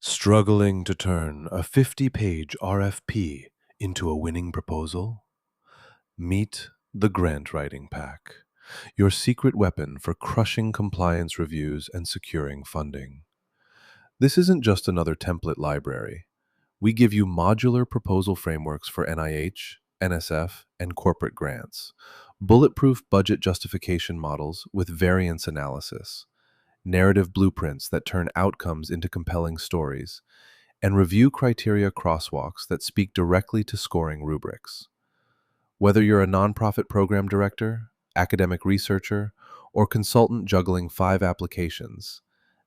Struggling to turn a 50-page RFP into a winning proposal? Meet the Grant Writing Pack, your secret weapon for crushing compliance reviews and securing funding. This isn't just another template library. We give you modular proposal frameworks for NIH, NSF, and corporate grants, bulletproof budget justification models with variance analysis, narrative blueprints that turn outcomes into compelling stories, and review criteria crosswalks that speak directly to scoring rubrics. Whether you're a nonprofit program director, academic researcher, or consultant juggling 5 applications,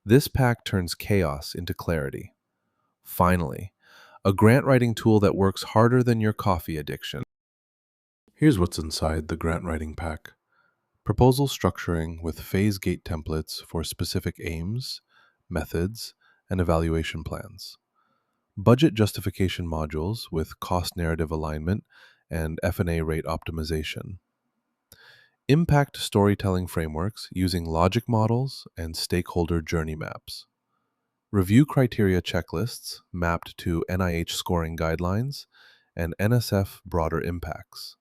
this pack turns chaos into clarity. Finally, a grant writing tool that works harder than your coffee addiction. Here's what's inside the grant writing pack. Proposal structuring with phase gate templates for specific aims, methods, and evaluation plans. Budget justification modules with cost narrative alignment and F&A rate optimization. Impact storytelling frameworks using logic models and stakeholder journey maps. Review criteria checklists mapped to NIH scoring guidelines and NSF broader impacts.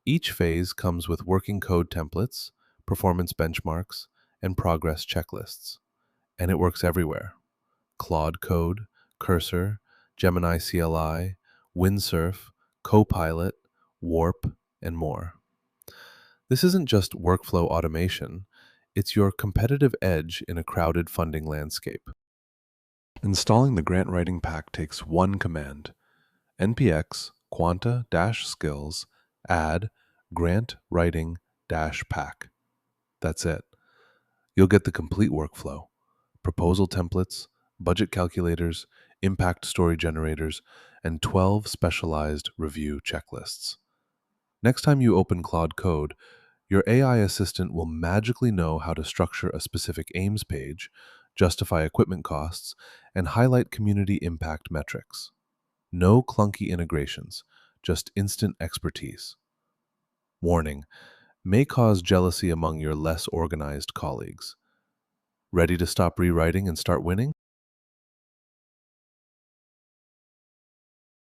Each phase comes with working code templates, performance benchmarks, and progress checklists. And it works everywhere. Claude Code, Cursor, Gemini CLI, Windsurf, Copilot, Warp, and more. This isn't just workflow automation, it's your competitive edge in a crowded funding landscape. Installing the grant writing pack takes one command: npx quanta-skills add grant writing-pack. That's it. You'll get the complete workflow: proposal templates, budget calculators, impact story generators, and 12 specialized review checklists. Next time you open Claude Code, your AI assistant will magically know how to structure a specific aims page, justify equipment costs, and highlight community impact metrics. No clunky integrations, just instant expertise. Warning: may cause jealousy among your less organized colleagues. Ready to stop rewriting and start winning?